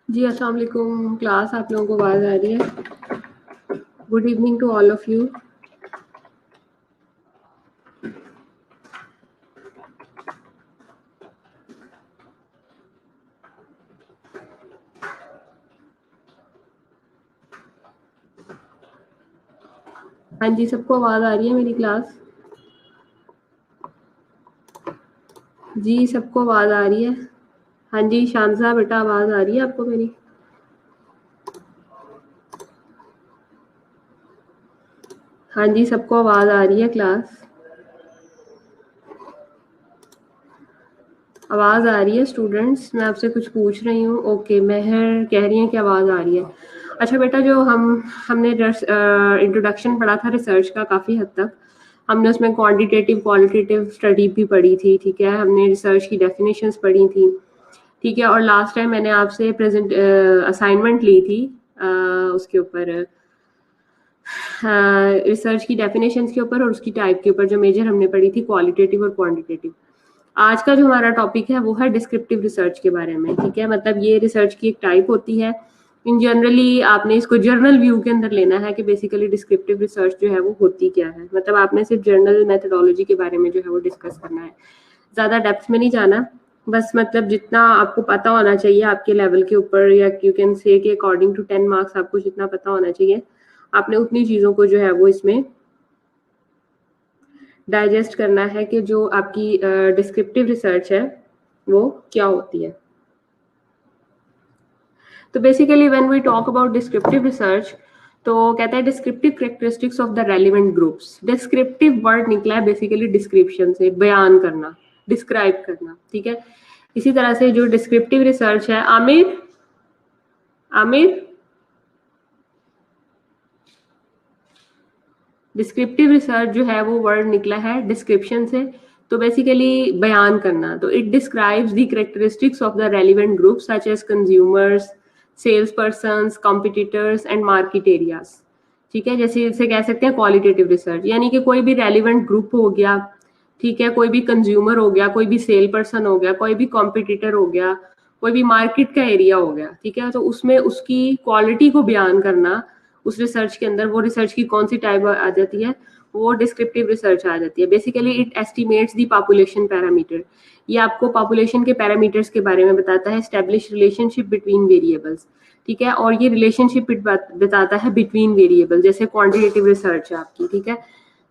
जी, अस्सलाम वालेकुम क्लास, आप लोगों को आवाज़ आ रही है? Good evening to all of you. हाँ जी, सबको आवाज़ आ रही है मेरी क्लास? जी, सबको आवाज़ आ रही है? हाँ जी, शानज़ा बेटा आवाज़ आ रही है आपको मेरी? हाँ जी, सबको आवाज़ आ रही है क्लास? आवाज़ आ रही है स्टूडेंट्स? मैं आपसे कुछ पूछ रही हूँ। ओके, मेहर कह रही हैं कि आवाज़ आ रही है। अच्छा बेटा, जो हमने इंट्रोडक्शन पढ़ा था रिसर्च का काफ़ी हद तक, हमने उसमें क्वांटिटेटिव क्वालिटेटिव स्टडी भी पढ़ी थी, ठीक है? हमने रिसर्च की डेफिनेशंस पढ़ी थी, ठीक है? और लास्ट टाइम मैंने आपसे असाइनमेंट ली थी उसके ऊपर, रिसर्च की डेफिनेशंस के ऊपर और उसकी टाइप के ऊपर, जो मेजर हमने पढ़ी थी क्वालिटेटिव और क्वांटिटेटिव। आज का जो हमारा टॉपिक है वो है डिस्क्रिप्टिव रिसर्च के बारे में, ठीक है? मतलब ये रिसर्च की एक टाइप होती है। इन जनरली आपने इसको जर्नल व्यू के अंदर लेना है कि बेसिकली डिस्क्रिप्टिव रिसर्च जो है वो होती क्या है। मतलब आपने सिर्फ जर्नल मेथोडोलॉजी के बारे में जो है वो डिस्कस करना है, ज़्यादा डेप्थ में नहीं जाना। बस मतलब जितना आपको पता होना चाहिए आपके लेवल के ऊपर, या यू कैन से कि अकॉर्डिंग टू 10 मार्क्स आपको जितना पता होना चाहिए, आपने उतनी चीज़ों को जो है वो इसमें डाइजेस्ट करना है कि जो आपकी डिस्क्रिप्टिव रिसर्च है वो क्या होती है। तो basically when we talk about descriptive research, तो कहता है descriptive characteristics of the relevant groups. Descriptive word निकला है बेसिकली डिस्क्रिप्शन से, बयान करना, डिस्क्राइब करना, ठीक है? इसी तरह से जो डिस्क्रिप्टिव रिसर्च है, आमिर आमिर डिस्क्रिप्टिव रिसर्च जो है वो वर्ड निकला है डिस्क्रिप्शन से, तो बेसिकली बयान करना। तो it describes the characteristics of the relevant group such as consumers, sales persons, competitors and market areas, ठीक है? जैसे इसे कह सकते हैं क्वालिटेटिव रिसर्च, यानी कि कोई भी रेलिवेंट ग्रुप हो गया, ठीक है? कोई भी कंज्यूमर हो गया, कोई भी सेल पर्सन हो गया, कोई भी कॉम्पिटिटर हो गया, कोई भी मार्केट का एरिया हो गया, ठीक है? तो उसमें उसकी क्वालिटी को बयान करना, उस रिसर्च के अंदर वो रिसर्च की कौन सी टाइप आ जाती है, वो डिस्क्रिप्टिव रिसर्च आ जाती है। Basically it estimates the population parameter, ये आपको पॉपुलेशन के पैरामीटर्स के बारे में बताता है। एस्टेब्लिश रिलेशनशिप बिटवीन वेरिएबल्स, ठीक है? और ये रिलेशनशिप बताता है बिटवीन वेरिएबल, जैसे क्वांटिटेटिव रिसर्च है आपकी, ठीक है?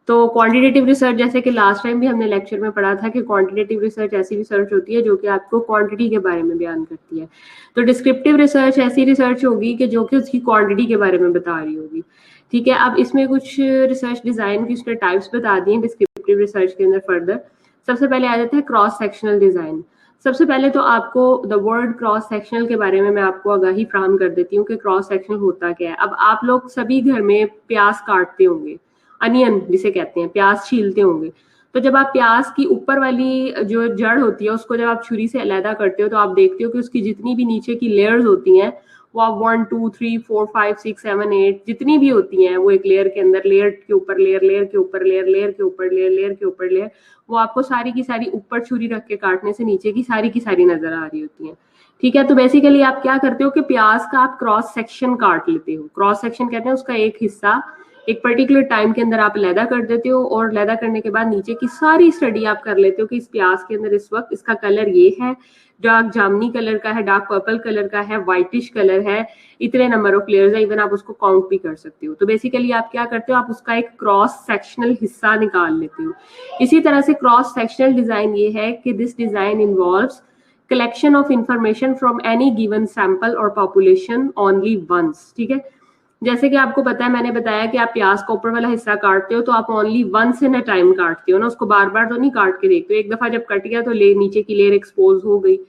तो क्वांटिटेटिव रिसर्च, जैसे कि लास्ट टाइम भी हमने लेक्चर में पढ़ा था कि क्वांटिटेटिव रिसर्च ऐसी रिसर्च होती है जो कि आपको क्वांटिटी के बारे में बयान करती है। तो डिस्क्रिप्टिव रिसर्च ऐसी रिसर्च होगी कि जो कि उसकी क्वांटिटी के बारे में बता रही होगी, ठीक है? अब इसमें कुछ रिसर्च डिजाइन की उसने टाइप्स बता दी हैं डिस्क्रिप्टिव रिसर्च के अंदर फर्दर। सबसे पहले आ जाता है क्रॉस सेक्शनल डिजाइन। सबसे पहले तो आपको द वर्ड क्रॉस सेक्शनल के बारे में मैं आपको आगाही फ्राहम कर देती हूँ कि क्रॉस सेक्शनल होता क्या है। अब आप लोग सभी घर में प्याज काटते होंगे, अनियन जिसे कहते हैं, प्याज छीलते होंगे। तो जब आप प्याज की ऊपर वाली जो जड़ होती है उसको जब आप छुरी से अलहदा करते हो, तो आप देखते हो कि उसकी जितनी भी नीचे की लेयर्स होती हैं, वो आप 1 2 3 4 5 6 7 8 जितनी भी होती हैं, वो एक लेयर के अंदर, लेयर के ऊपर लेयर, लेयर के ऊपर लेयर, लेयर के ऊपर लेयर, लेयर के ऊपर लेयर, वो आपको सारी की सारी ऊपर छुरी रख के काटने से नीचे की सारी नजर आ रही होती हैं, ठीक है? तो बेसिकली आप क्या करते हो कि प्याज का आप क्रॉस सेक्शन काट लेते हो। क्रॉस सेक्शन कहते हैं उसका एक हिस्सा एक पर्टिकुलर टाइम के अंदर आप लैदा कर देते हो, और लैदा करने के बाद नीचे की सारी स्टडी आप कर लेते हो कि इस प्याज के अंदर इस वक्त इसका कलर ये है, डार्क जामनी कलर का है, डार्क पर्पल कलर का है, व्हाइटिश कलर है, इतने नंबर ऑफ लेयर्स है, इवन आप उसको काउंट भी कर सकते हो। तो बेसिकली आप क्या करते हो, आप उसका एक क्रॉस सेक्शनल हिस्सा निकाल लेते हो। इसी तरह से क्रॉस सेक्शनल डिजाइन ये है कि this design involves collection of information from any given sample or population only once, ठीक है? जैसे कि आपको पता है, मैंने बताया कि आप प्याज का ऊपर वाला हिस्सा काटते हो तो आप only once in a time काटते हो ना, उसको बार बार तो नहीं काट के देखते हो। एक दफा जब कट गया तो नीचे की लेयर एक्सपोज हो गई।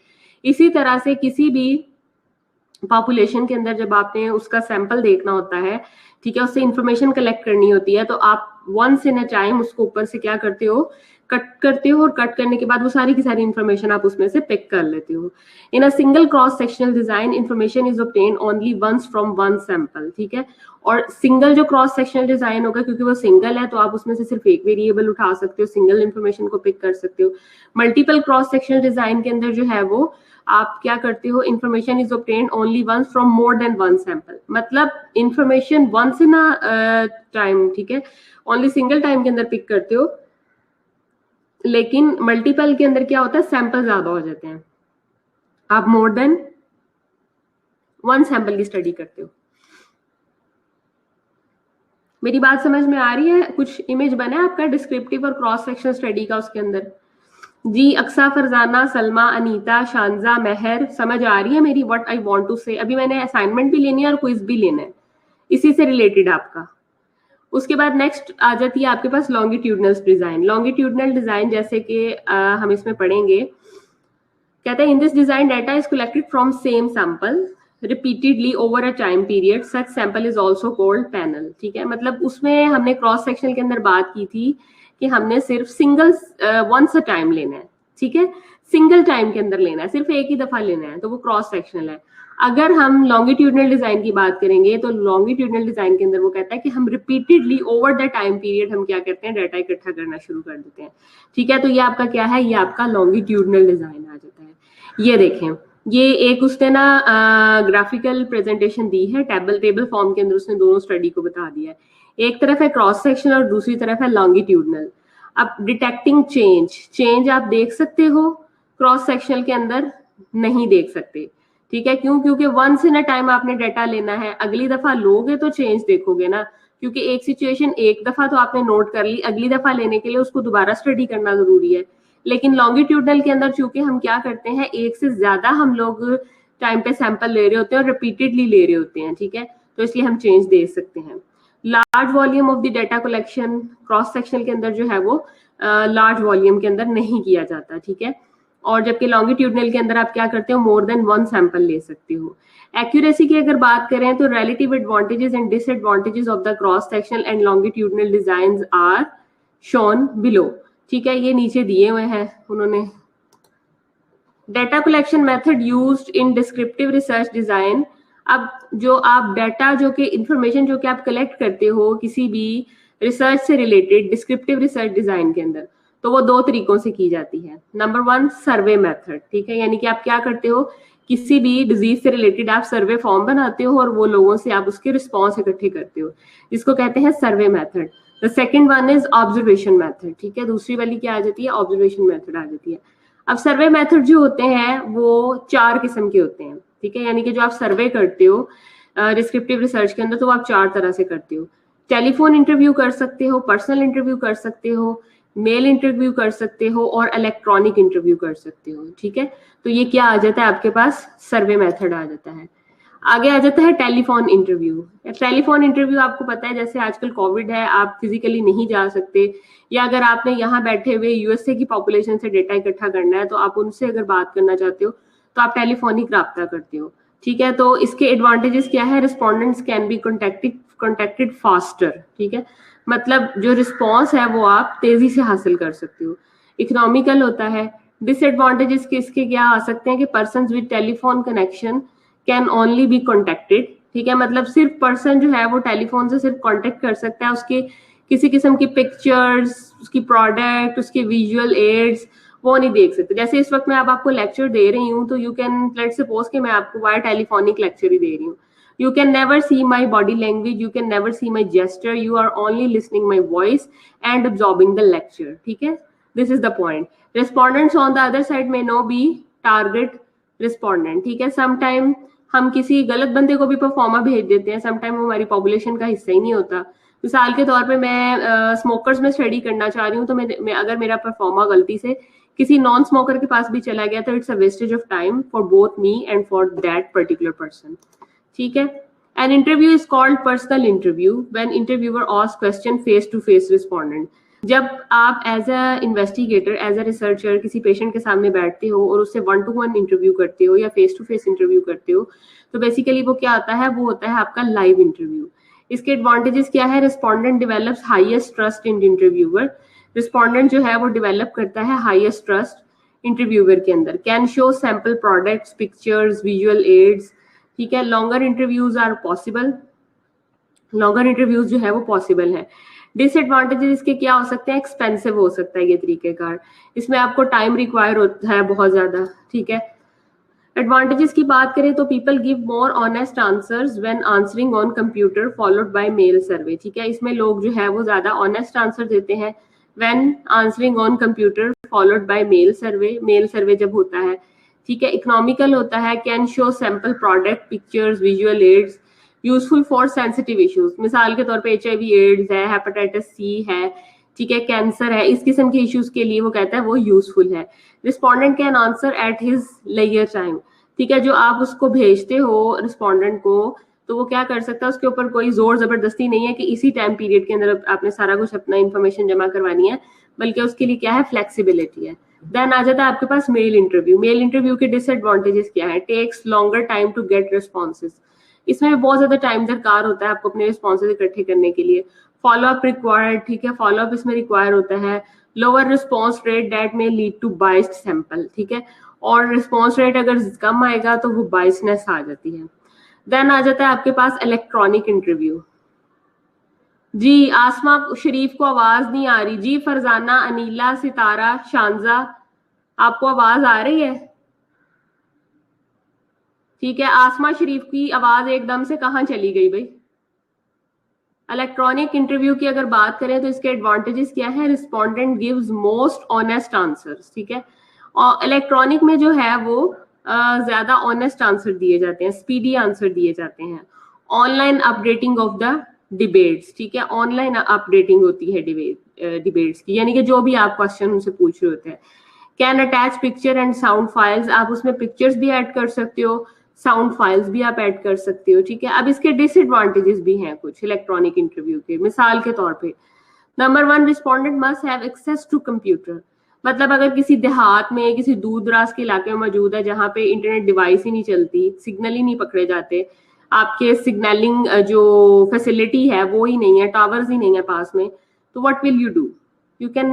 इसी तरह से किसी भी पॉपुलेशन के अंदर जब आपने उसका सैंपल देखना होता है, ठीक है, उससे इंफॉर्मेशन कलेक्ट करनी होती है, तो आप वंस इन अ टाइम उसको ऊपर से क्या करते हो, कट करते हो और कट करने के बाद वो सारी की सारी इन्फॉर्मेशन आप उसमें से पिक कर लेते हो। In a single cross sectional design information is obtain only once from one sample, ठीक है। और सिंगल जो क्रॉस सेक्शनल डिजाइन होगा, क्योंकि वो सिंगल है तो आप उसमें से सिर्फ एक वेरिएबल उठा सकते हो, सिंगल इन्फॉर्मेशन को पिक कर सकते हो। मल्टीपल क्रॉस सेक्शनल डिजाइन के अंदर जो है वो आप क्या करते हो, information is obtained only once from more than one sample, मतलब information once in a time, ठीक है, ओनली सिंगल टाइम के अंदर पिक करते हो। लेकिन मल्टीपल के अंदर क्या होता है, सैंपल ज्यादा हो जाते हैं, आप मोर देन वन सैंपल की स्टडी करते हो। मेरी बात समझ में आ रही है? कुछ इमेज बना है आपका डिस्क्रिप्टिव और क्रॉस सेक्शन स्टडी का उसके अंदर? जी, अक्सा, फरजाना, सलमा, अनीता, शानजा, महर, समझ आ रही है मेरी व्हाट आई वांट टू से? अभी मैंने असाइनमेंट भी लेनी है और क्विज भी लेना है इसी से रिलेटेड आपका। उसके बाद नेक्स्ट आ जाती है आपके पास लॉन्गिट्यूडनल डिजाइन। लॉन्गिट्यूडनल डिजाइन जैसे कि हम इसमें पढ़ेंगे, कहते हैं इन this design data is collected from same sample repeatedly over a time period, such sample is also called panel, ठीक है। मतलब उसमें हमने क्रॉस सेक्शन के अंदर बात की थी कि हमने सिर्फ सिंगल वंस अ टाइम लेना है, ठीक है, सिंगल टाइम के अंदर लेना है, सिर्फ एक ही दफा लेना है, तो वो क्रॉस सेक्शनल है। अगर हम लॉन्गिट्यूडनल डिजाइन की बात करेंगे तो लॉन्गिट्यूडनल डिजाइन के अंदर वो कहता है कि हम repeatedly over the time period हम क्या करते हैं, डाटा इकट्ठा करना शुरू कर देते हैं, ठीक है। तो ये आपका क्या है, ये आपका लॉन्गिट्यूडनल डिजाइन आ जाता है। ये देखें, ये एक उसने ना ग्राफिकल प्रेजेंटेशन दी है, टेबल फॉर्म के अंदर उसने दोनों स्टडी को बता दिया है। एक तरफ है क्रॉस सेक्शन और दूसरी तरफ है लॉन्गिट्यूडनल। अब डिटेक्टिंग चेंज आप देख सकते हो, क्रॉस सेक्शनल के अंदर नहीं देख सकते, ठीक है। क्यों? क्योंकि वंस इन अ टाइम आपने डाटा लेना है, अगली दफा लोगे तो चेंज देखोगे ना, क्योंकि एक सिचुएशन एक दफा तो आपने नोट कर ली, अगली दफा लेने के लिए उसको दोबारा स्टडी करना जरूरी है। लेकिन लॉन्गिट्यूडनल के अंदर चूंकि हम क्या करते हैं, एक से ज्यादा हम लोग टाइम पे सैंपल ले रहे होते हैं और रिपीटेडली ले रहे होते हैं, ठीक है, तो इसलिए हम चेंज दे सकते हैं। Large volume of the data collection cross section के अंदर जो है वो लार्ज वॉल्यूम के अंदर नहीं किया जाता, ठीक है। और जबकि लॉन्गिट्यूडनल के अंदर आप क्या करते हो, मोर देन वन सैंपल ले सकते हो। एक्यूरेसी की अगर बात करें तो relative advantages and disadvantages of the cross sectional and longitudinal designs are shown below, ठीक है, ये नीचे दिए हुए हैं उन्होंने। Data collection method used in descriptive research design. अब जो आप डाटा जो कि इंफॉर्मेशन जो कि आप कलेक्ट करते हो किसी भी रिसर्च से रिलेटेड डिस्क्रिप्टिव रिसर्च डिजाइन के अंदर, तो वो दो तरीकों से की जाती है। नंबर वन, सर्वे मेथड, ठीक है, यानी कि आप क्या करते हो, किसी भी डिजीज से रिलेटेड आप सर्वे फॉर्म बनाते हो और वो लोगों से आप उसके रिस्पॉन्स इकट्ठे करते हो, जिसको कहते हैं survey method. The second one is observation method, ठीक है, दूसरी वाली क्या आ जाती है, ऑब्जर्वेशन मेथड आ जाती है। अब सर्वे मेथड जो होते हैं वो 4 किस्म के होते हैं, ठीक है, यानी कि जो आप सर्वे करते हो डिस्क्रिप्टिव रिसर्च के अंदर, तो आप 4 तरह से करते हो। टेलीफोन इंटरव्यू कर सकते हो, पर्सनल इंटरव्यू कर सकते हो, मेल इंटरव्यू कर सकते हो और इलेक्ट्रॉनिक इंटरव्यू कर सकते हो, ठीक है। तो ये क्या आ जाता है आपके पास, सर्वे मेथड आ जाता है। आगे आ जाता है टेलीफोन इंटरव्यू। टेलीफोन इंटरव्यू आपको पता है जैसे आजकल कोविड है, आप फिजिकली नहीं जा सकते, या अगर आपने यहाँ बैठे हुए यूएसए की पॉपुलेशन से डेटा इकट्ठा करना है तो आप उनसे अगर बात करना चाहते हो तो आप टेलीफोनिक राब्ता करते हो, ठीक है। तो इसके एडवांटेजेस क्या है, respondents can be contacted faster, ठीक है, मतलब जो रिस्पॉन्स है वो आप तेजी से हासिल कर सकते हो। इकोनॉमिकल होता है। डिसएडवांटेजेस किसके क्या आ सकते हैं कि person with telephone connection can only B contacted, ठीक है, मतलब सिर्फ पर्सन जो है वो टेलीफोन से सिर्फ कॉन्टेक्ट कर सकता है, उसके किसी किस्म की पिक्चर्स, उसकी प्रोडक्ट, उसके विजुअल एड्स वो नहीं देख सकते। जैसे इस वक्त मैं अब आपको लेक्चर दे रही हूँ तो यू कैन लेट्स सपोज कि मैं आपको वाया टेलीफोनिक लेक्चर ही दे रही हूँ, you can never see my body language, you can never see my gesture, you are only listening my voice and absorbing the lecture, ठीक है, this is the point. Respondents on the other side may not be target respondent, ठीक है, sometime हम किसी गलत बंदे को भी परफॉर्मा भेज देते हैं, समटाइम वो हमारी पॉपुलेशन का हिस्सा ही नहीं होता। मिसाल के तौर पे मैं स्मोकर्स में स्टडी करना चाह रही हूँ तो मैं अगर मेरा परफॉर्मा गलती से किसी नॉन स्मोकर के पास भी चला गया तो it's a wastage of time for both me and for that particular person, ठीक है। An interview is called personal interview when interviewer asks question face to face respondent. जब आप as a investigator, as a researcher किसी patient के सामने बैठते हो और उससे 1-to-1 इंटरव्यू करते हो या फेस टू फेस इंटरव्यू करते हो, तो बेसिकली वो क्या होता है, वो होता है आपका लाइव इंटरव्यू। इसके एडवांटेजेस क्या है, respondent develops highest trust in interviewer, respondent जो है वो डेवलप करता है हाईएस्ट ट्रस्ट इंटरव्यूअर के अंदर, can show sample products, pictures, visual aids, ठीक है। Longer interviews are possible, longer interviews जो है वो पॉसिबल है। डिसएडवांटेजेस इसके क्या हो सकते हैं, एक्सपेंसिव हो सकता है ये तरीकेकार, इसमें आपको टाइम रिक्वायर होता है बहुत ज्यादा, ठीक है। एडवांटेजेस की बात करें तो people give more honest answers when answering on computer followed by mail survey, ठीक है। इसमें लोग जो है वो ज्यादा ऑनेस्ट आंसर देते हैं when answering on computer followed by mail survey, mail survey जब होता है, ठीक है। इकोनॉमिकल होता है, can show sample product, pictures, visual aids, useful for sensitive issues, मिसाल के तौर पे HIV एड्स है, हेपेटाइटिस C है, ठीक है, कैंसर है, इस किस्म के इश्यूज के लिए वो कहता है वो यूजफुल है। Respondent can answer at his layer time, ठीक है। जो आप उसको भेजते हो रिस्पॉन्डेंट को, तो वो क्या कर सकता है, उसके ऊपर कोई जोर जबरदस्ती नहीं है कि इसी टाइम पीरियड के अंदर आपने सारा कुछ अपना इन्फॉर्मेशन जमा करवानी है, बल्कि उसके लिए क्या है, फ्लेक्सिबिलिटी है। देन आ जाता है आपके पास मेल इंटरव्यू। मेल इंटरव्यू के डिसएडवांटेजेस क्या है, takes longer time to get responses, इसमें बहुत ज्यादा टाइम दरकार होता है आपको अपने रिस्पॉन्सेज इकट्ठे करने के लिए। फॉलो अप रिक्वायर्ड, ठीक है, फॉलो अप इसमें रिक्वायर होता है। लोअर रिस्पॉन्स रेट दैट में लीड टू बाइस्ड सैंपल, ठीक है, और रिस्पॉन्स रेट अगर कम आएगा तो वो बाइसनेस आ जाती है। देन आ जाता है आपके पास इलेक्ट्रॉनिक इंटरव्यू। जी आसमा शरीफ को आवाज नहीं आ रही जी, फरजाना, अनीला, सितारा, शांजा, आपको आवाज आ रही है? ठीक है, आसमा शरीफ की आवाज एकदम से कहाँ चली गई भाई? इलेक्ट्रॉनिक इंटरव्यू की अगर बात करें तो इसके एडवांटेजेस क्या है, respondent gives most honest answers, ठीक है। और इलेक्ट्रॉनिक में जो है वो ज्यादा ऑनेस्ट आंसर दिए जाते हैं, स्पीडी आंसर दिए जाते हैं। Online updating of the debates, ठीक है, ऑनलाइन अपडेटिंग होती है डिबेट्स की, यानी कि जो भी आप क्वेश्चन उनसे पूछ रहे होते हैं। Can attach picture and sound files, आप उसमें पिक्चर्स भी ऐड कर सकते हो, साउंड फाइल्स भी आप ऐड कर सकते हो, ठीक है। अब इसके डिसएडवांटेजेस भी हैं कुछ इलेक्ट्रॉनिक इंटरव्यू के, मिसाल के तौर पे number 1, respondent must have access to computer, मतलब अगर किसी देहात में, किसी दूर दराज के इलाके में मौजूद है जहां पे इंटरनेट डिवाइस ही नहीं चलती, सिग्नल ही नहीं पकड़े जाते, आपके सिग्नलिंग जो फैसिलिटी है वो ही नहीं है, टावर्स ही नहीं है पास में, तो what will you do, you can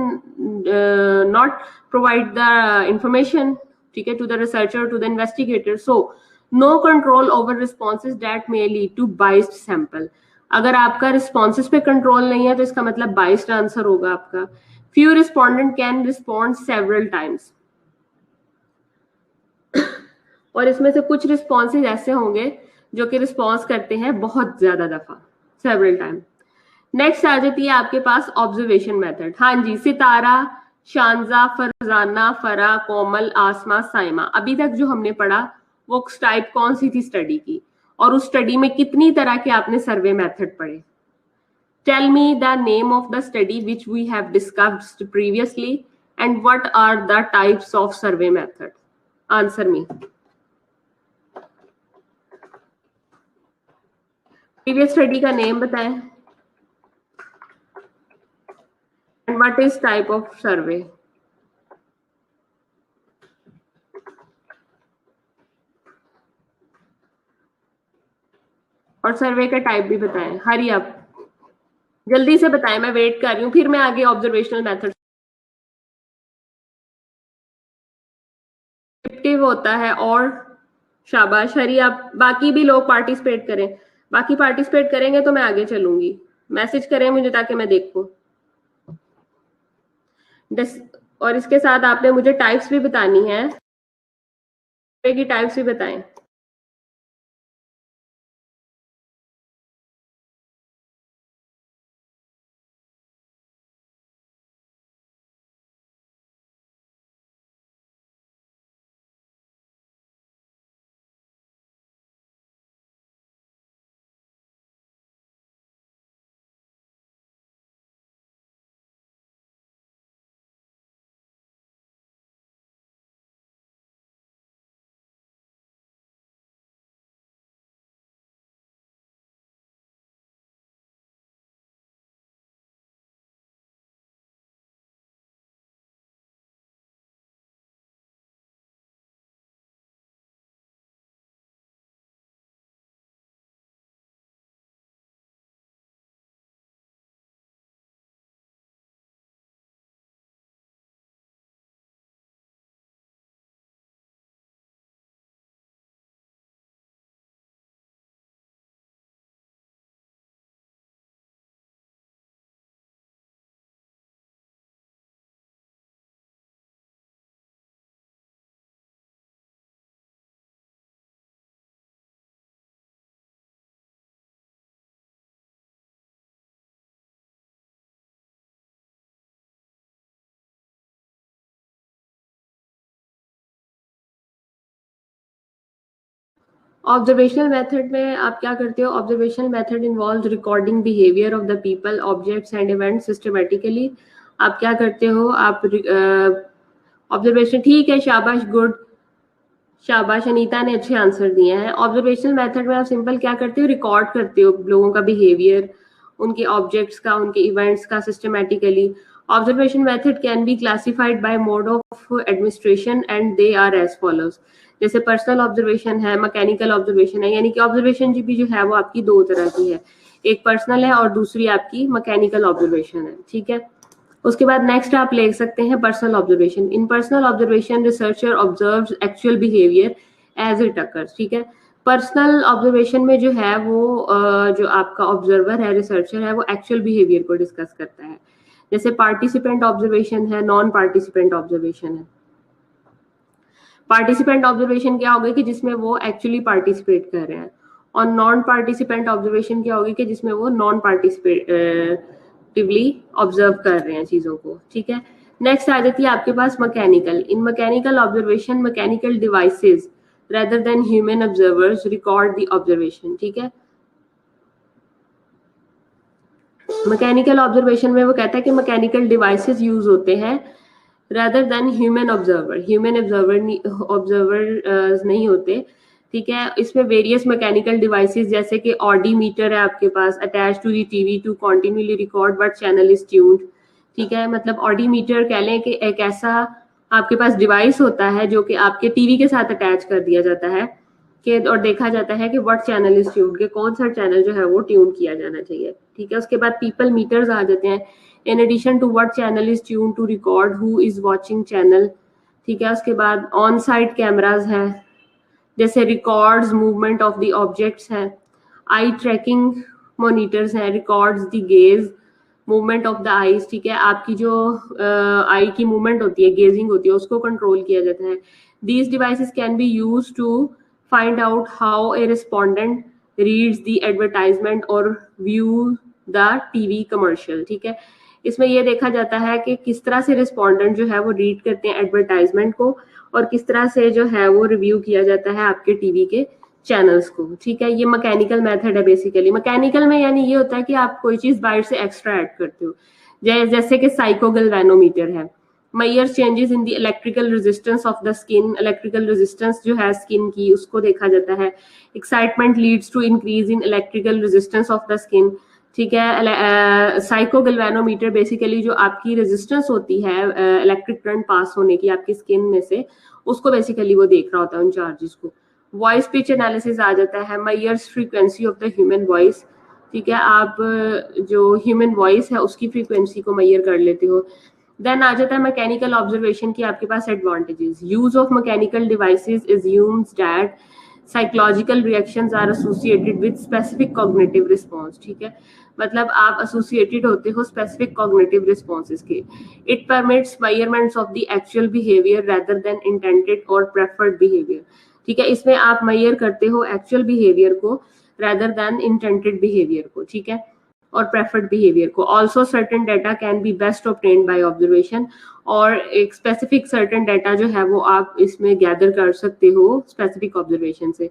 not provide the information, ठीक है, to the researcher, to the investigator. So no control over responses that may lead to biased sample. अगर आपका responses पे control नहीं है तो इसका मतलब biased answer होगा आपका। Few respondent can respond several times. और इसमें से कुछ responses ऐसे होंगे जो कि response करते हैं बहुत ज्यादा दफा, several time. नेक्स्ट आ जाती है आपके पास ऑब्जर्वेशन मेथड। हाँ जी, सितारा, शांजा, फरजाना, फरा, कोमल, आसमा, साइमा, अभी तक जो हमने पढ़ा वो टाइप कौन सी थी स्टडी की, और उस स्टडी में कितनी तरह के आपने सर्वे मेथड पढ़े? Tell me the name of the study which we have discussed previously and what are the types of survey method. Answer me, previous study का नेम बताएं and what is type of survey? और सर्वे का type भी बताएं, hurry up, जल्दी से बताएं, मैं वेट कर रही हूँ, फिर मैं आगे ऑब्जर्वेशनल मेथड। होता है, और शाबाश हरी आप, बाकी भी लोग पार्टिसिपेट करें, बाकी पार्टिसिपेट करेंगे तो मैं आगे चलूंगी, मैसेज करें मुझे ताकि मैं देखूं। और इसके साथ आपने मुझे टाइप्स भी बतानी है, की टाइप्स भी बताएं। ऑब्जर्वेशनल मेथड में आप क्या करते हो? Observational method involve recording behaviour of the people, objects and event systematically. आप क्या करते हो? आप ऑब्जर्वेशन, ठीक है, शाबाश, गुड, शाबाश, अनीता ने अच्छे आंसर दिए हैं। ऑब्जर्वेशनल मेथड में आप सिंपल क्या करते हो? रिकॉर्ड करते हो लोगों का बिहेवियर, उनके ऑब्जेक्ट्स का, उनके इवेंट्स का systematically. Observation method can be classified by mode of administration and they are as follows. जैसे पर्सनल ऑब्जर्वेशन है, मैकेनिकल ऑब्जर्वेशन है, यानी कि ऑब्जर्वेशन भी जो है वो आपकी दो तरह की है, एक पर्सनल है और दूसरी आपकी मैकेनिकल ऑब्जर्वेशन है, ठीक है। उसके बाद नेक्स्ट आप ले सकते हैं personal observation. In personal observation researcher observes actual behaviour as it occurs, ठीक है। पर्सनल ऑब्जर्वेशन में जो है वो जो आपका ऑब्जर्वर है, रिसर्चर है, वो एक्चुअल बिहेवियर को डिस्कस करता है। जैसे पार्टिसिपेंट ऑब्जर्वेशन है, नॉन पार्टिसिपेंट ऑब्जर्वेशन है। पार्टिसिपेंट ऑब्जर्वेशन क्या होगा कि जिसमें वो एक्चुअली पार्टिसिपेट कर रहे हैं, और नॉन पार्टिसिपेंट ऑब्जर्वेशन क्या होगी कि जिसमें वो नॉन पार्टिसिपेटिवली ऑब्जर्व कर रहे हैं चीजों को, ठीक है। नेक्स्ट आ जाती है आपके पास mechanical. In mechanical observation mechanical devices rather than human observers record the observation, ठीक है। मैकेनिकल ऑब्जर्वेशन में वो कहता है कि मैकेनिकल डिवाइसेस यूज होते हैं rather than human observer. Human observer नहीं होते, ठीक है। इसमें वेरियस मैकेनिकल डिवाइसेस जैसे कि ऑडीमीटर है आपके पास attach to the TV to continuously record what channel is tuned, ठीक है। मतलब ऑडीमीटर कह लें कि एक ऐसा आपके पास डिवाइस होता है जो कि आपके टीवी के साथ अटैच कर दिया जाता है कि और देखा जाता है कि व्हाट चैनल इज ट्यून्ड, के कौन सा चैनल जो है वो ट्यून किया जाना चाहिए, ठीक है। उसके बाद पीपल मीटर्स आ जाते हैं। in addition to what channel is tuned to record who is watching channel, ठीक है। उसके बाद ऑन साइट कैमराज है, जैसे records movement of the objects है। आई ट्रैकिंग मॉनिटर्स है, records the gauge movement of the eyes, ठीक है। आपकी जो आई की मूवमेंट होती है, गेजिंग होती है, उसको कंट्रोल किया जाता है। These devices can be use to find out how a respondent reads the advertisement or view the TV commercial, ठीक है। इसमें यह देखा जाता है कि किस तरह से रिस्पोंडेंट जो है वो रीड करते हैं एडवर्टाइजमेंट को, और किस तरह से जो है वो रिव्यू किया जाता है आपके टीवी के चैनल्स को, ठीक है। ये मैकेनिकल मेथड है बेसिकली। मैकेनिकल में यानी ये होता है कि आप कोई चीज बाहर से एक्स्ट्रा ऐड करते हो, जैसे कि साइको गैल्वेनोमीटर है। Measures changes in the electrical resistance of the skin, electrical resistance जो है स्किन की उसको देखा जाता है। Excitement leads to increase in electrical resistance of the skin, ठीक है। साइको गैल्वेनोमीटर बेसिकली जो आपकी रेजिस्टेंस होती है इलेक्ट्रिक करंट पास होने की आपकी स्किन में से, उसको बेसिकली वो देख रहा होता है, उन चार्जेस को। वॉइस पिच एनालिसिस आ जाता है। Measures frequency of the human voice, ठीक है। आप जो ह्यूमन वॉइस है उसकी फ्रीक्वेंसी को मेजर कर लेते हो। देन आ जाता है मैकेनिकल ऑब्जर्वेशन की आपके पास advantages. Use of mechanical devices assumes that psychological reactions are associated with specific cognitive response, ठीक है। मतलब आप एसोसिएटेड होते हो स्पेसिफिक कॉग्निटिव रिस्पॉन्सेज के। It permits measurements of the actual behaviour rather than intended और प्रेफर्ड बिहेवियर, ठीक है। इसमें आप मेजर करते हो एक्चुअल बिहेवियर को रेदर देन इंटेंडेड बिहेवियर को, ठीक है, और प्रेफर्ड बिहेवियर को। Also certain data can be best obtained by observation, और एक स्पेसिफिक सर्टेन डाटा जो है वो आप इसमें गैदर कर सकते हो स्पेसिफिक ऑब्जर्वेशन से।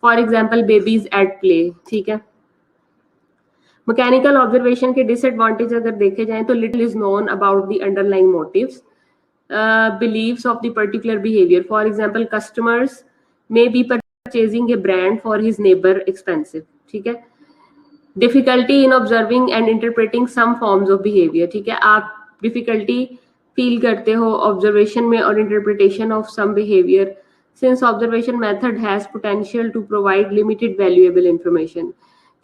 For example babies at play, ठीक है। मैकेनिकल ऑब्जर्वेशन के डिसएडवांटेज अगर देखे जाएं तो little is known about the underlying motives, beliefs of the particular behaviour. For example customers may be purchasing a brand for his neighbour expensive, ठीक है। Difficulty in observing and interpreting some forms of behaviour, ठीक है। आप difficulty feel करते हो observation में और interpretation of some behaviour, since observation method has potential to provide limited valuable information,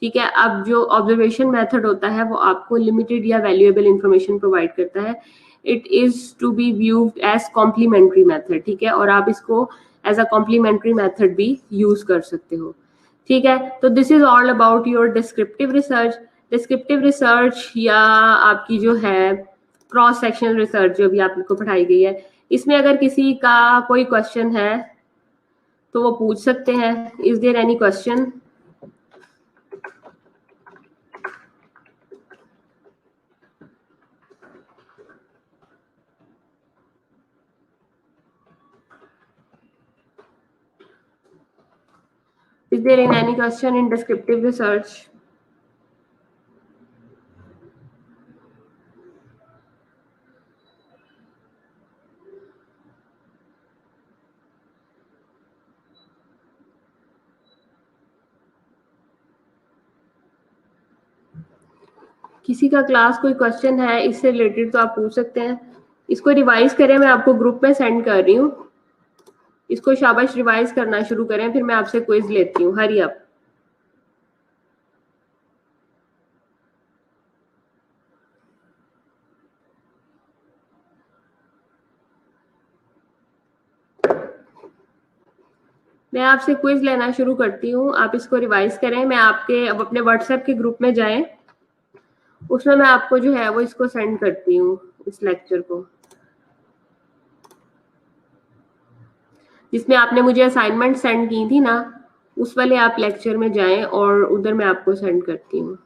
ठीक है। अब जो ऑब्जर्वेशन मेथड होता है वो आपको लिमिटेड या वैल्यूएबल इंफॉर्मेशन प्रोवाइड करता है। It is to be viewed as complementary method, ठीक है, और आप इसको एज अ कॉम्प्लीमेंट्री मेथड भी यूज कर सकते हो, ठीक है। तो this is all about your descriptive research. Descriptive research या आपकी जो है क्रॉस सेक्शनल रिसर्च जो भी आपको पढ़ाई गई है, इसमें अगर किसी का कोई क्वेश्चन है तो वो पूछ सकते हैं। Is there any question? Is there any question in descriptive research? किसी का क्लास कोई क्वेश्चन है इससे रिलेटेड तो आप पूछ सकते हैं। इसको रिवाइज करें, मैं आपको ग्रुप में सेंड कर रही हूँ। इसको शाबाश रिवाइज करना शुरू करें, फिर मैं आपसे क्विज लेती हूँ। Hurry up. मैं आपसे क्विज लेना शुरू करती हूँ, आप इसको रिवाइज करें। मैं आपके अब अपने व्हाट्सएप के ग्रुप में जाएं, उसमें मैं आपको जो है वो इसको सेंड करती हूँ, इस लेक्चर को, जिसमें आपने मुझे असाइनमेंट सेंड की थी ना, उस वाले आप लेक्चर में जाएं और उधर मैं आपको सेंड करती हूँ।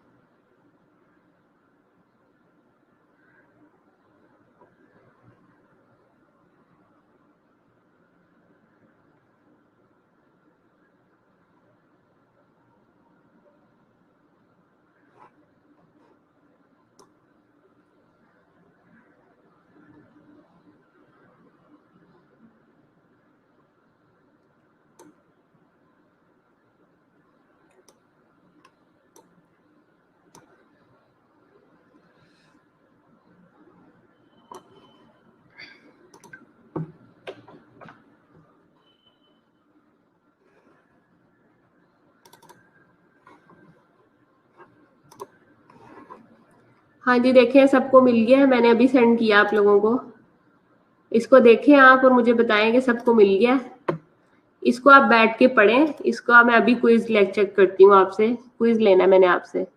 हाँ जी, देखें सबको मिल गया है, मैंने अभी सेंड किया आप लोगों को। इसको देखें आप और मुझे बताएं कि सबको मिल गया है। इसको आप बैठ के पढ़ें। इसको मैं अभी क्विज लेक्चर करती हूँ आपसे, क्विज लेना मैंने आपसे।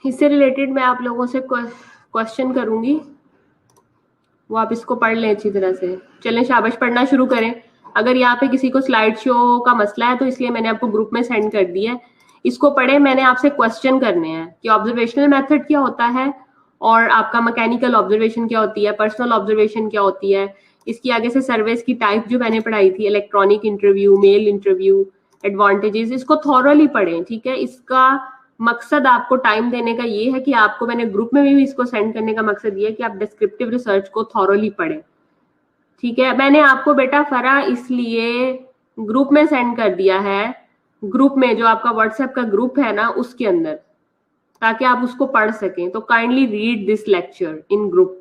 इससे रिलेटेड मैं आप लोगों से क्वेश्चन करूंगी, वो आप इसको पढ़ लें अच्छी तरह से। चलें शाबाश, पढ़ना शुरू करें। अगर यहाँ पे किसी को स्लाइड शो का मसला है तो इसलिए मैंने आपको ग्रुप में सेंड कर दिया है। इसको पढ़े, मैंने आपसे क्वेश्चन करने हैं कि ऑब्जर्वेशनल मेथड क्या होता है और आपका मैकेनिकल ऑब्जर्वेशन क्या होती है, पर्सनल ऑब्जर्वेशन क्या होती है। इसकी आगे से सर्वेस की टाइप जो मैंने पढ़ाई थी, electronic interview, mail interview, advantages, इसको थॉरोली पढ़ें, ठीक है। इसका मकसद आपको टाइम देने का ये है कि आपको, मैंने ग्रुप में भी इसको सेंड करने का मकसद ये है कि आप डिस्क्रिप्टिव रिसर्च को थॉरोली पढ़ें, ठीक है। मैंने आपको बेटा फरा इसलिए ग्रुप में सेंड कर दिया है, ग्रुप में जो आपका व्हाट्सएप का ग्रुप है ना उसके अंदर, ताकि आप उसको पढ़ सकें। तो kindly read this lecture in group.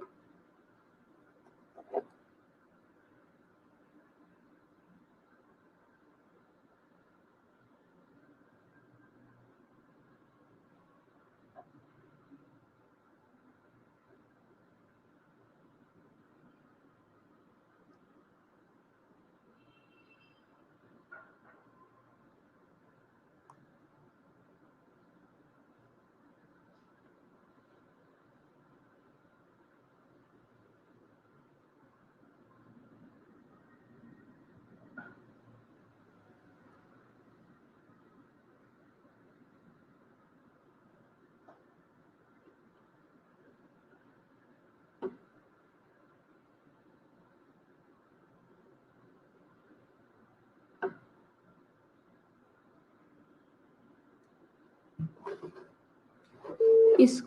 इस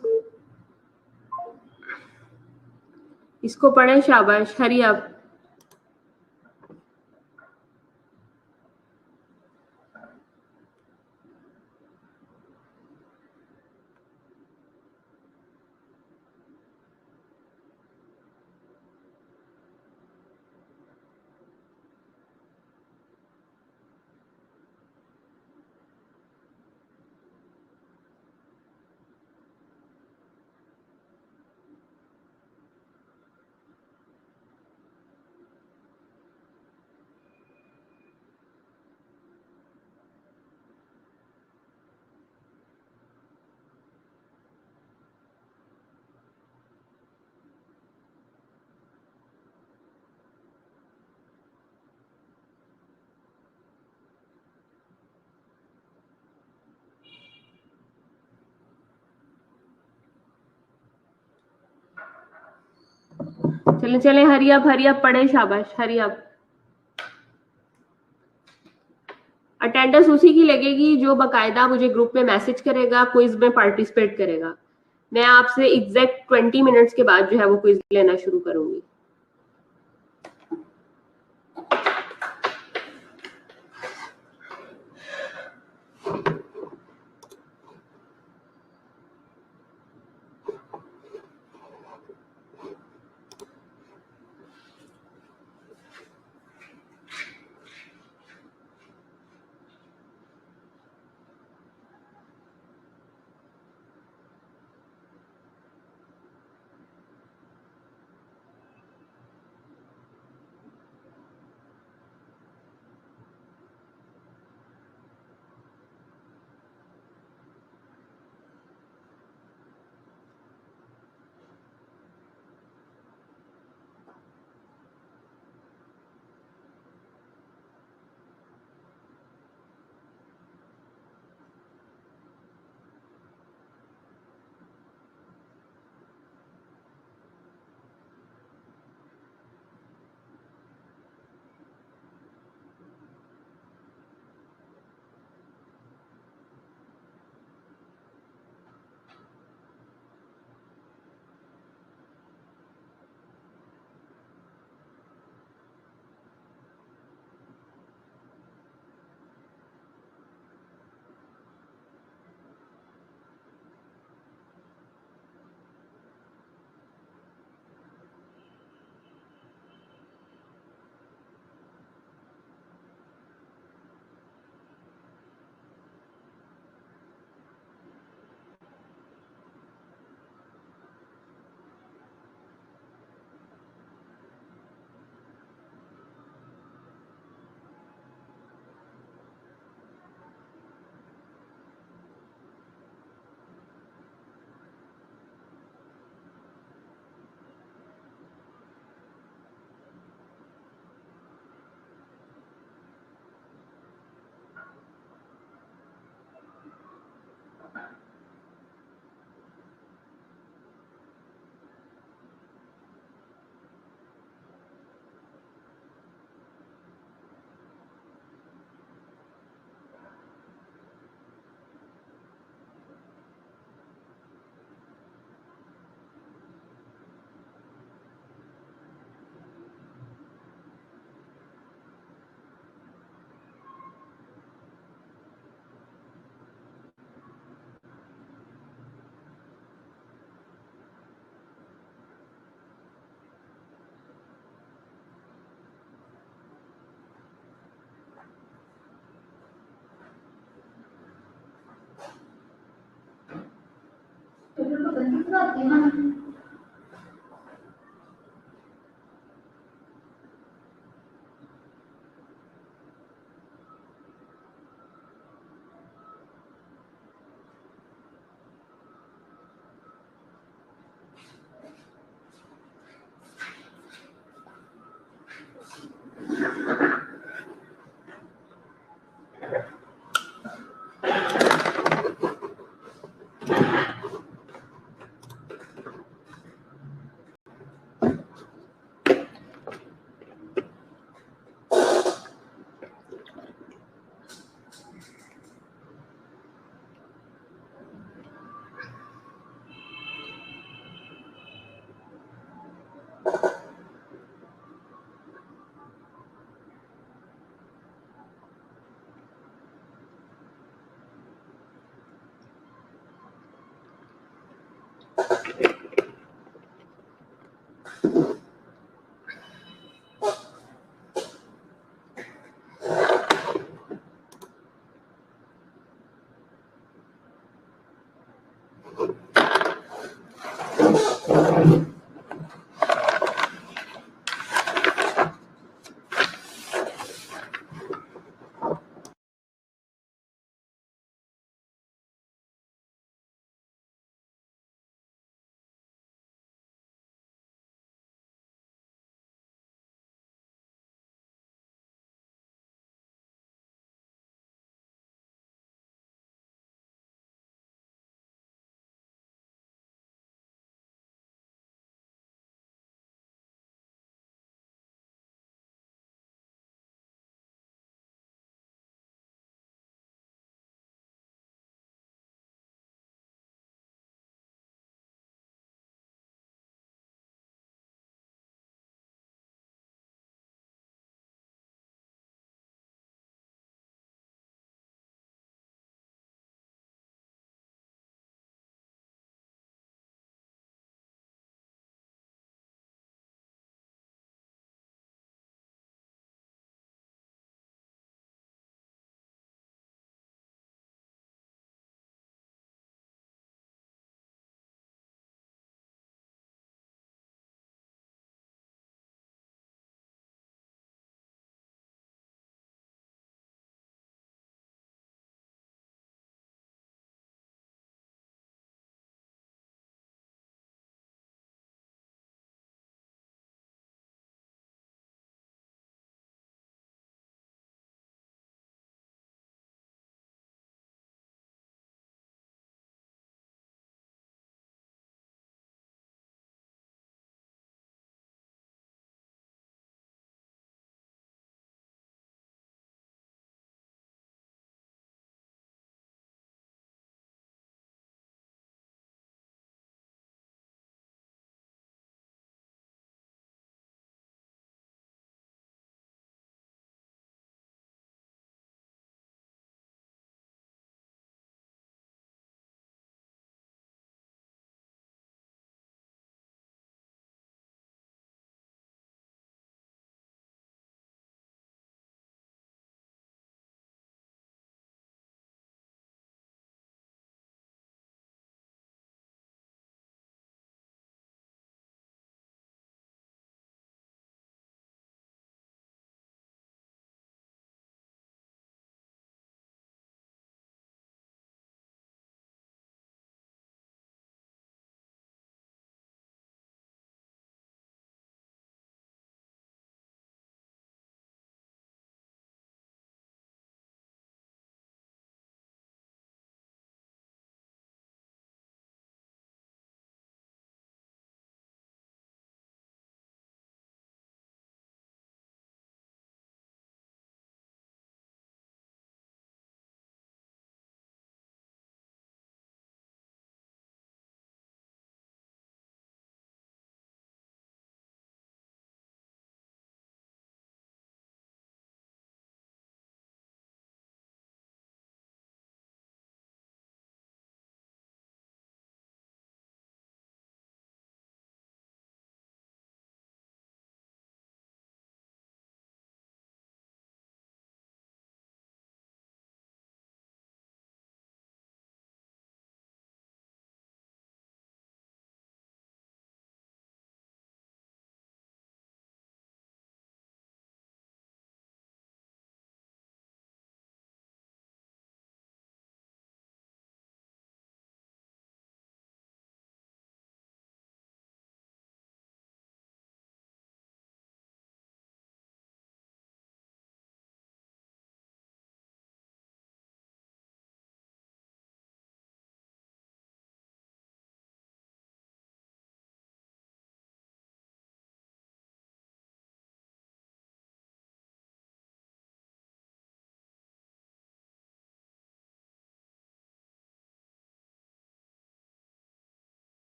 इसको पढ़ें शाबाश, हरी अप। चले चले, हरी अप पढ़े, शाबाश, हरी अप। अटेंडेंस उसी की लगेगी जो बकायदा मुझे ग्रुप में मैसेज करेगा, क्विज में पार्टिसिपेट करेगा। मैं आपसे एग्जैक्ट 20 मिनट्स के बाद जो है वो क्विज लेना शुरू करूंगी।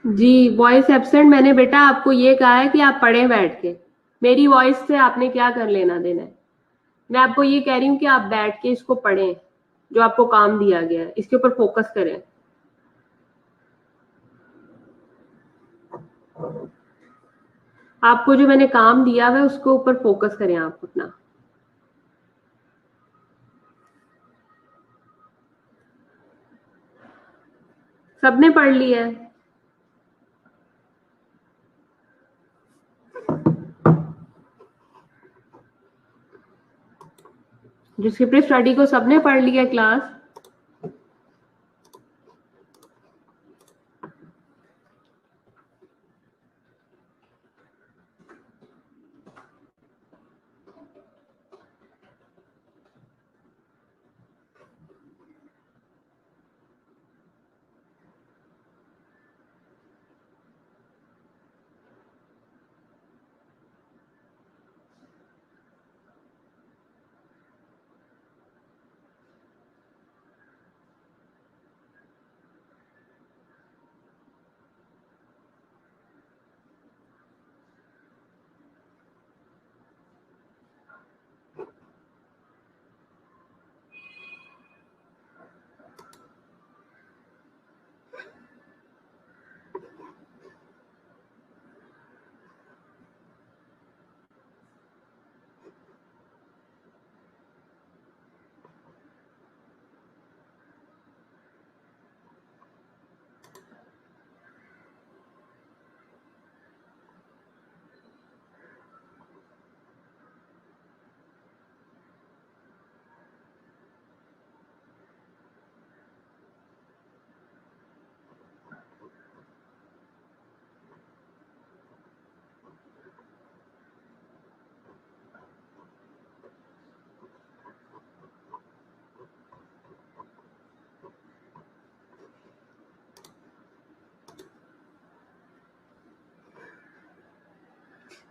जी, वॉइस एब्सेंट मैंने बेटा आपको ये कहा है कि आप पढ़ें बैठ के। मेरी वॉइस से आपने क्या कर लेना देना है? मैं आपको ये कह रही हूँ कि आप बैठ के इसको पढ़ें, जो आपको काम दिया गया है, इसके ऊपर फोकस करें। आपको जो मैंने काम दिया हुआ है उसके ऊपर फोकस करें आप अपना। सबने पढ़ लिया है? डिस्क्रिप्टिव स्टडी को सबने पढ़ लिया क्लास?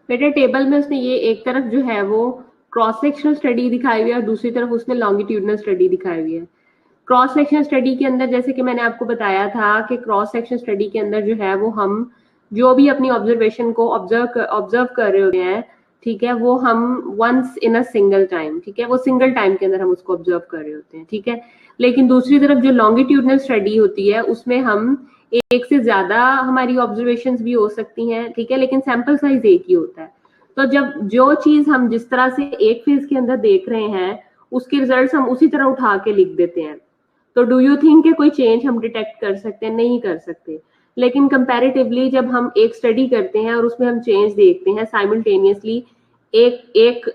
बेटा टेबल में उसने ये एक तरफ जो है वो क्रॉस सेक्शनल स्टडी दिखाई हुई है और दूसरी तरफ उसने लॉन्गिट्यूडनल स्टडी दिखाई हुई है। क्रॉस सेक्शन स्टडी के अंदर जैसे कि मैंने आपको बताया था कि क्रॉस सेक्शन स्टडी के अंदर जो है वो हम जो भी अपनी ऑब्जर्वेशन को ऑब्जर्व कर रहे होते हैं, ठीक है, वो हम once in a single time, ठीक है, वो सिंगल टाइम के अंदर हम उसको ऑब्जर्व कर रहे होते हैं, ठीक है। लेकिन दूसरी तरफ जो लॉन्गिट्यूडनल स्टडी होती है उसमें हम एक से ज्यादा हमारी ऑब्जर्वेशन भी हो सकती हैं, ठीक है, लेकिन सैंपल साइज एक ही होता है। तो जब जो चीज हम जिस तरह से एक फेज के अंदर देख रहे हैं उसके रिजल्ट्स हम उसी तरह उठा के लिख देते हैं। तो डू यू थिंक कि कोई चेंज हम डिटेक्ट कर सकते हैं? नहीं कर सकते। लेकिन कंपैरेटिवली जब हम एक स्टडी करते हैं और उसमें हम चेंज देखते हैं साइमल्टेनियसली, एक एक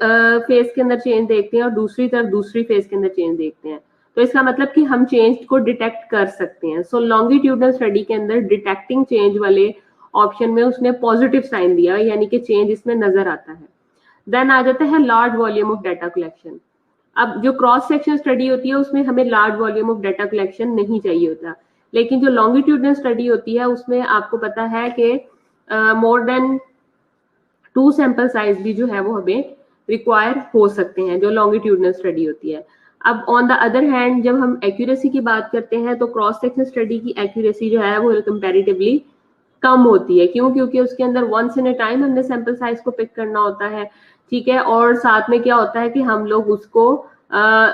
फेज के अंदर चेंज देखते हैं और दूसरी तरफ दूसरी फेज के अंदर चेंज देखते हैं, तो इसका मतलब कि हम चेंज को डिटेक्ट कर सकते हैं। सो लॉन्गिट्यूडनल स्टडी के अंदर डिटेक्टिंग चेंज वाले ऑप्शन में उसने पॉजिटिव साइन दिया, यानी कि चेंज इसमें नजर आता है। देन आ जाता है large volume of data collection. अब जो क्रॉस सेक्शन स्टडी होती है उसमें हमें large volume of data collection नहीं चाहिए होता, लेकिन जो लॉन्गिट्यूडनल स्टडी होती है उसमें आपको पता है कि मोर देन 2 सैंपल साइज भी जो है वो हमें रिक्वायर हो सकते हैं, जो लॉन्गिट्यूडनल स्टडी होती है। अब ऑन द अदर हैंड जब हम एक्यूरेसी की बात करते हैं तो क्रॉस सेक्शन स्टडी की एक्यूरेसी जो है वो कंपैरेटिवली कम होती है। क्यों? क्योंकि उसके अंदर वंस इन अ टाइम हमने सैंपल साइज को पिक करना होता है, ठीक है, और साथ में क्या होता है कि हम लोग उसको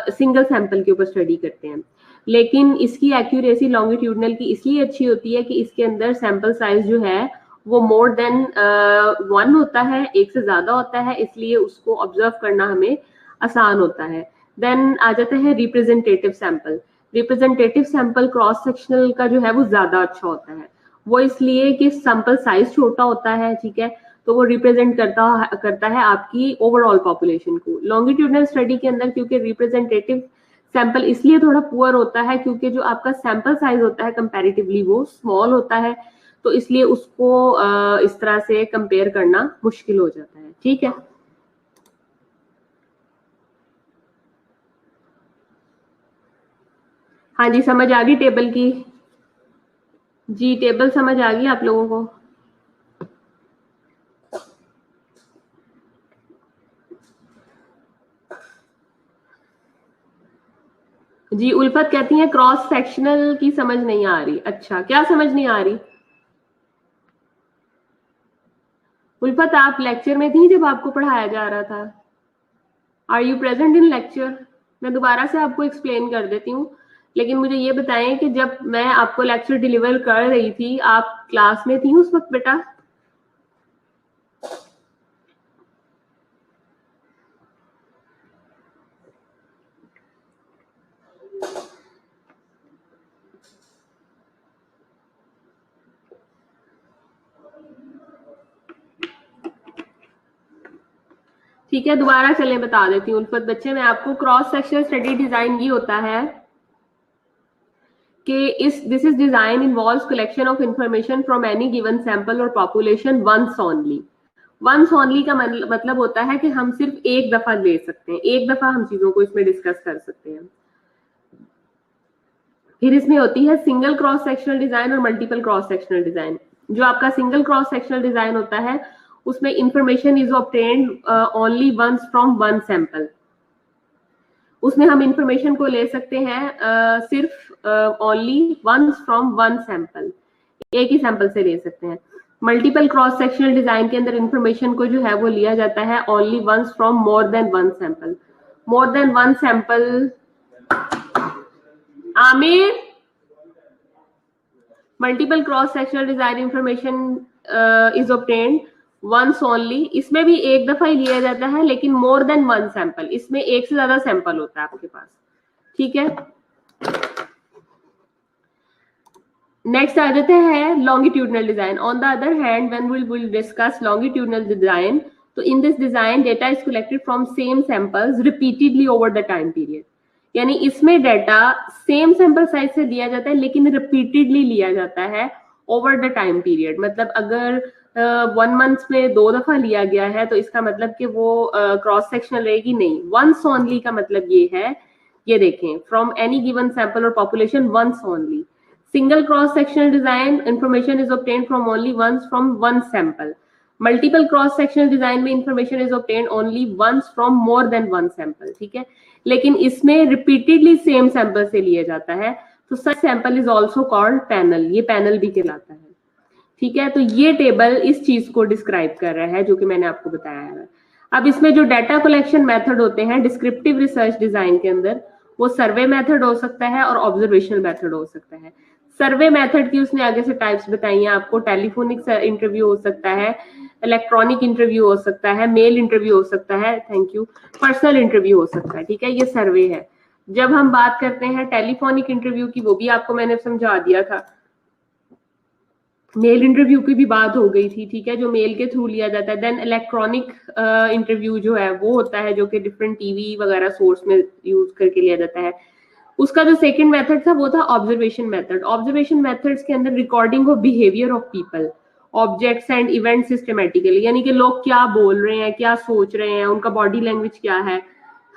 सिंगल सैंपल के ऊपर स्टडी करते हैं। लेकिन इसकी एक्यूरेसी लॉन्गिट्यूडनल की इसलिए अच्छी होती है कि इसके अंदर सैंपल साइज जो है वो मोर देन 1 होता है, एक से ज्यादा होता है, इसलिए उसको ऑब्जर्व करना हमें आसान होता है। देन आ जाता है representative sample. Representative sample cross sectional का जो है वो ज्यादा अच्छा होता है। वो इसलिए कि सैंपल साइज छोटा होता है, ठीक है, तो वो रिप्रेजेंट करता है आपकी ओवरऑल पॉपुलेशन को। लॉन्गिट्यूडनल स्टडी के अंदर क्योंकि रिप्रेजेंटेटिव सैंपल इसलिए थोड़ा पुअर होता है क्योंकि जो आपका सैंपल साइज होता है कंपैरेटिवली वो स्मॉल होता है, तो इसलिए उसको इस तरह से कंपेयर करना मुश्किल हो जाता है, ठीक है। हाँ जी, समझ आ गई टेबल की? जी, टेबल समझ आ गई आप लोगों को? जी, उल्फत कहती है क्रॉस सेक्शनल की समझ नहीं आ रही। अच्छा, क्या समझ नहीं आ रही? उल्फत, आप लेक्चर में थी जब आपको पढ़ाया जा रहा था? Are you present in lecture? मैं दोबारा से आपको एक्सप्लेन कर देती हूँ, लेकिन मुझे ये बताएं कि जब मैं आपको लेक्चर डिलीवर कर रही थी, आप क्लास में थी उस वक्त बेटा? ठीक है, दोबारा चलें, बता देती हूँ उल्फत बच्चे मैं आपको। क्रॉस सेक्शनल स्टडी डिजाइन ये होता है कि this is design involves collection of information from any given sample और population once only. Once only का मतलब होता है कि हम सिर्फ एक दफा ले सकते हैं, एक दफा हम चीजों को इसमें डिस्कस कर सकते हैं। फिर इसमें होती है सिंगल क्रॉस सेक्शनल डिजाइन और मल्टीपल क्रॉस सेक्शनल डिजाइन। जो आपका सिंगल क्रॉस सेक्शनल डिजाइन होता है उसमें information is obtained only once from one sample. उसमें हम इंफॉर्मेशन को ले सकते हैं सिर्फ only once from one sample, एक ही सैंपल से ले सकते हैं। मल्टीपल क्रॉस सेक्शनल डिजाइन के अंदर इंफॉर्मेशन को जो है वो लिया जाता है only once from more than one sample. More than one sample. Aamir, multiple cross sectional design information is obtained once only. इसमें भी एक दफा ही लिया जाता है, लेकिन मोर देन वन सैंपल, इसमें एक से ज्यादा सैंपल होता है आपके पास। ठीक है, नेक्स्ट आ जाते हैं longitudinal design. On the other hand, when we will discuss longitudinal design, तो in this design data is collected from same samples repeatedly over the time period. यानी इसमें डेटा सेम सैंपल साइज से लिया जाता है, लेकिन रिपीटेडली लिया जाता है ओवर द टाइम पीरियड। मतलब अगर 1 मंथ में 2 दफा लिया गया है तो इसका मतलब कि वो क्रॉस सेक्शनल रहेगी नहीं। वंस ओनली का मतलब ये है, ये देखें, फ्रॉम एनी गिवन सैंपल और population once only. Single cross-sectional design information is obtained from only once from one sample. Multiple cross-sectional design में information is obtained only once from more than one sample. ठीक है, लेकिन इसमें repeatedly same sample से लिया जाता है, तो such sample is also called panel. ये panel भी कहलाता है। ठीक है, तो ये टेबल इस चीज को डिस्क्राइब कर रहा है जो कि मैंने आपको बताया है। अब इसमें जो डाटा कलेक्शन मेथड होते हैं डिस्क्रिप्टिव रिसर्च डिजाइन के अंदर, वो सर्वे मेथड हो सकता है और ऑब्जर्वेशनल मेथड हो सकता है। सर्वे मेथड की उसने आगे से टाइप्स बताई हैं आपको। टेलीफोनिक इंटरव्यू हो सकता है, इलेक्ट्रॉनिक इंटरव्यू हो सकता है, मेल इंटरव्यू हो सकता है, थैंक यू, पर्सनल इंटरव्यू हो सकता है। ठीक है, ये सर्वे है। जब हम बात करते हैं टेलीफोनिक इंटरव्यू की, वो भी आपको मैंने समझा दिया था। मेल इंटरव्यू की भी बात हो गई थी। ठीक है, जो मेल के थ्रू लिया जाता है। देन इलेक्ट्रॉनिक इंटरव्यू जो है वो होता है जो कि डिफरेंट टीवी वगैरह सोर्स में यूज करके लिया जाता है। उसका जो सेकंड मेथड था वो था ऑब्जर्वेशन मेथड। ऑब्जर्वेशन मेथड्स के अंदर recording of behaviour of people, objects and event systematically, यानी कि लोग क्या बोल रहे हैं, क्या सोच रहे हैं, उनका बॉडी लैंग्वेज क्या है।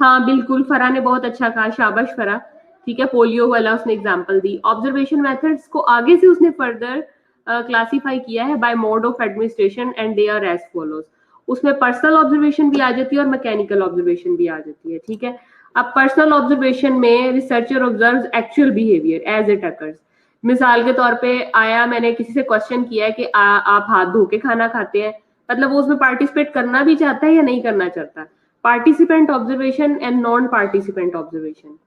हाँ बिल्कुल, फरा ने बहुत अच्छा कहा, शाबाश फरा। ठीक है, पोलियो वाला उसने एग्जाम्पल दी। ऑब्जर्वेशन मेथड्स को आगे से उसने फर्दर क्लासीफाई किया है by mode of administration and they are as follows. उसमें पर्सनल ऑब्जर्वेशन भी आ जाती है और मैकेनिकल ऑब्जर्वेशन भी आ जाती है। ठीक है, अब पर्सनल ऑब्जर्वेशन में researcher observes actual behaviour as it occurs. मिसाल के तौर पे आया, मैंने किसी से क्वेश्चन किया है कि आप हाथ धो के खाना खाते हैं, मतलब वो उसमें पार्टिसिपेट करना भी चाहता है या नहीं करना चाहता। Participant observation and non participant observation.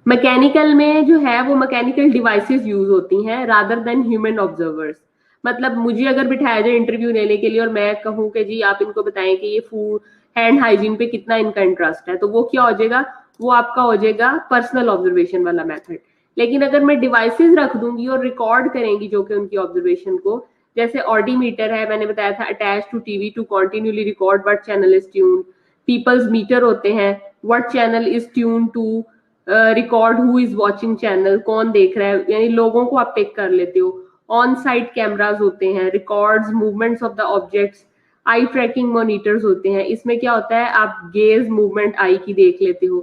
Mechanical में जो है वो मैकेनिकल डिवाइसेस यूज होती हैं रादर देन ह्यूमन ऑब्जर्वर्स। मतलब मुझे अगर बिठाया जाए इंटरव्यू लेने के लिए और मैं कहूँ कि जी आप इनको बताएं कि ये फूड हैंड हाइजीन पे कितना इनका इंटरेस्ट है, तो वो क्या हो जाएगा, वो आपका हो जाएगा पर्सनल ऑब्जर्वेशन वाला मेथड। लेकिन अगर मैं डिवाइसेस रख दूंगी और रिकॉर्ड करेंगी जो कि उनकी ऑब्जर्वेशन को, जैसे ऑडीमीटर है, मैंने बताया था, attach to TV to continuously record what channel is tune. Peoples meter होते हैं, what channel is tune to record who is watching channel, कौन देख रहा है, यानी लोगों को आप पिक कर लेते हो। ऑन साइट कैमराज होते हैं, records movements of the objects, eye tracking monitors होते हैं। इसमें क्या होता है, आप गेज मूवमेंट आई की देख लेते हो।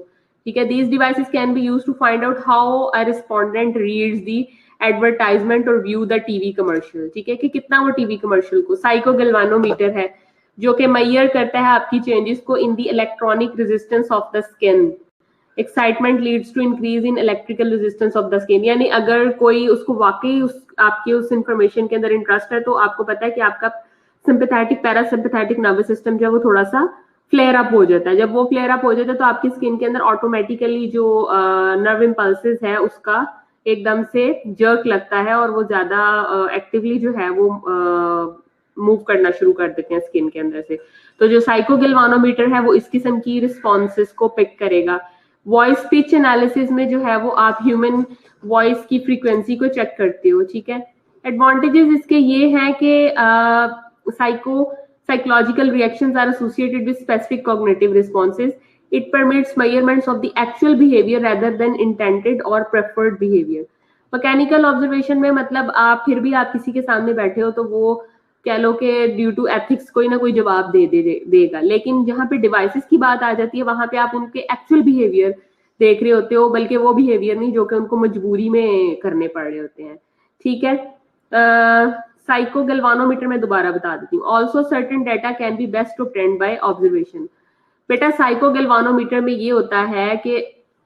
ठीक है, these devices can be used to find out how a respondent reads the advertisement or view the TV commercial. ठीक है, कि कितना वो टीवी कमर्शियल को। साइको गैल्वानोमीटर है जो कि मेजर करता है आपकी चेंजेस को in the electronic resistance of the skin. Excitement leads to increase in electrical resistance of the skin, यानी अगर कोई उसको वाकई आपके उस इंफॉर्मेशन के अंदर इंटरेस्ट है तो आपको पता है कि आपका सिंपैथेटिक पैरासिम्पैथेटिक नर्वस सिस्टम जो है वो थोड़ा सा फ्लेयर अप हो जाता है। जब वो फ्लेयर अप हो जाता है तो आपकी स्किन के अंदर ऑटोमेटिकली जो नर्व इम्पल्सेस है उसका एकदम से जर्क लगता है और वो ज्यादा एक्टिवली जो है वो मूव करना शुरू कर देते हैं स्किन के अंदर से। तो जो साइकोगैल्वानोमीटर है वो इस किस्म की रिस्पॉन्सेस को पिक करेगा। वॉइस पिच एनालिसिस में जो है वो आप ह्यूमन वॉइस की फ्रीक्वेंसी को चेक करते हो, ठीक है। एडवांटेजेस इसके ये हैं कि psychological reactions are associated with specific cognitive responses. It permits measurements of the actual behavior rather than intended or preferred behavior. Mechanical observation में मतलब आप फिर भी आप किसी के सामने बैठे हो तो वो कह लो कि ड्यू टू एथिक्स कोई ना कोई जवाब देगा, लेकिन जहाँ पे डिवाइसेस की बात आ जाती है वहां पे आप उनके एक्चुअल बिहेवियर देख रहे होते हो, बल्कि वो बिहेवियर नहीं जो कि उनको मजबूरी में करने पड़ रहे होते हैं, ठीक है। साइकोगैल्वानोमीटर में दोबारा बता देती हूँ। Also certain data can be best obtained by observation. बेटा साइकोगैल्वानोमीटर में ये होता है कि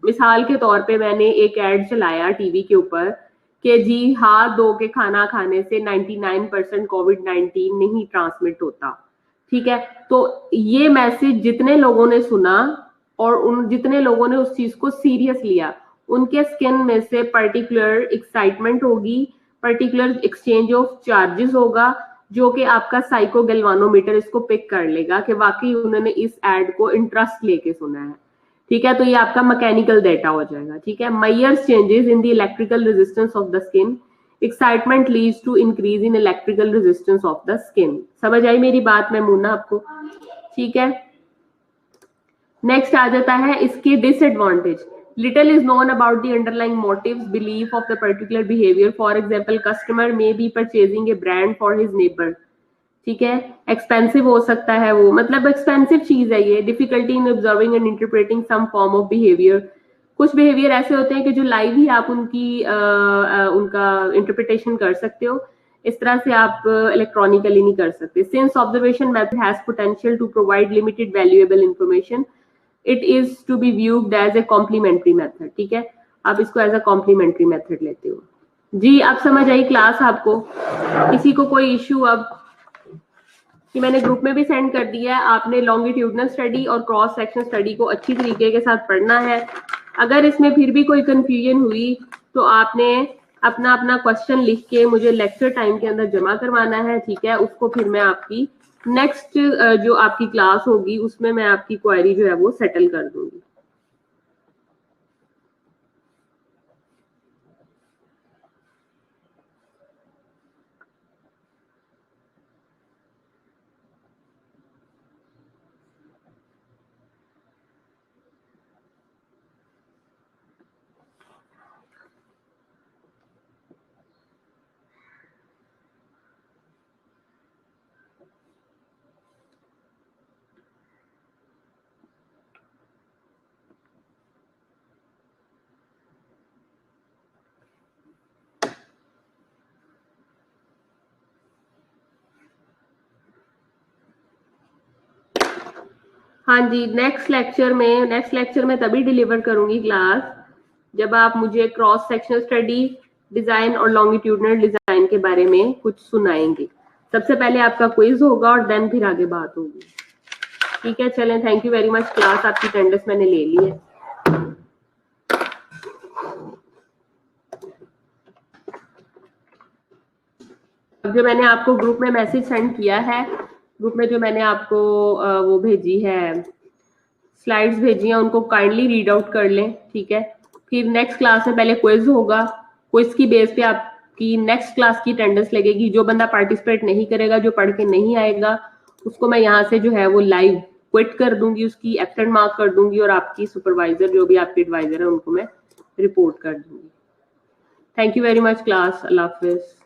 मिसाल के तौर पे मैंने एक एड चलाया टीवी के ऊपर कि जी हाथ धो के खाना खाने से 99% कोविड-19 नहीं ट्रांसमिट होता, ठीक है। तो ये मैसेज जितने लोगों ने सुना और उन जितने लोगों ने उस चीज को सीरियस लिया उनके स्किन में से पर्टिकुलर एक्साइटमेंट होगी, पर्टिकुलर एक्सचेंज ऑफ चार्जेस होगा, जो कि आपका साइकोगैल्वानोमीटर इसको पिक कर लेगा कि वाकई उन्होंने इस एड को इंटरेस्ट लेके सुना है, ठीक है। तो ये आपका मैकेनिकल डेटा हो जाएगा, ठीक है। Measures changes in the electrical resistance of the skin. Excitement leads to increase in electrical resistance of the skin. समझ आई मेरी बात मैमूना आपको, ठीक है। नेक्स्ट आ जाता है इसके disadvantage. Little is known about the underlying motives, belief of the particular behavior. For example, customer may be purchasing a brand for his neighbor. ठीक है, एक्सपेंसिव हो सकता है वो, मतलब एक्सपेंसिव चीज है ये। Difficulty in observing and interpreting some form of behaviour. कुछ बिहेवियर ऐसे होते हैं कि जो लाइव ही आप उनका इंटरप्रिटेशन कर सकते हो, इस तरह से आप इलेक्ट्रॉनिकली नहीं कर सकते। Since observation method has potential to provide limited valuable information, it is to be viewed as a complementary method, ठीक है। आप इसको एज अ कॉम्प्लीमेंट्री मेथड लेते हो। जी आप समझ आई क्लास आपको? किसी को कोई इश्यू? अब कि मैंने ग्रुप में भी सेंड कर दिया है, आपने लॉन्गिट्यूडनल स्टडी और क्रॉस सेक्शन स्टडी को अच्छी तरीके के साथ पढ़ना है। अगर इसमें फिर भी कोई कंफ्यूजन हुई तो आपने अपना अपना क्वेश्चन लिख के मुझे लेक्चर टाइम के अंदर जमा करवाना है, ठीक है। उसको फिर मैं आपकी नेक्स्ट जो आपकी क्लास होगी उसमें मैं आपकी क्वेरी जो है वो सेटल कर दूंगी। हाँ जी, नेक्स्ट लेक्चर में तभी डिलीवर करूंगी क्लास जब आप मुझे क्रॉस सेक्शनल स्टडी डिजाइन और लॉन्गिट्यूडनल डिजाइन के बारे में कुछ सुनाएंगे। सबसे पहले आपका क्विज होगा और देन फिर आगे बात होगी, ठीक है। चलें, thank you very much. Class आपकी अटेंडेंस मैंने ले ली है। अब जो मैंने आपको ग्रुप में मैसेज सेंड किया है, ग्रुप में जो मैंने आपको वो भेजी है, स्लाइड्स भेजी हैं, उनको काइंडली रीड आउट कर लें, ठीक है। फिर नेक्स्ट क्लास में पहले क्विज होगा, क्विज की बेस पे आपकी नेक्स्ट क्लास की अटेंडेंस लगेगी। जो बंदा पार्टिसिपेट नहीं करेगा, जो पढ़ के नहीं आएगा, उसको मैं यहाँ से जो है वो लाइव क्विट कर दूंगी, उसकी एब्सेंट मार्क कर दूंगी और आपकी सुपरवाइजर जो भी आपके एडवाइजर है उनको मैं रिपोर्ट कर दूंगी। Thank you very much class, Allah Hafiz.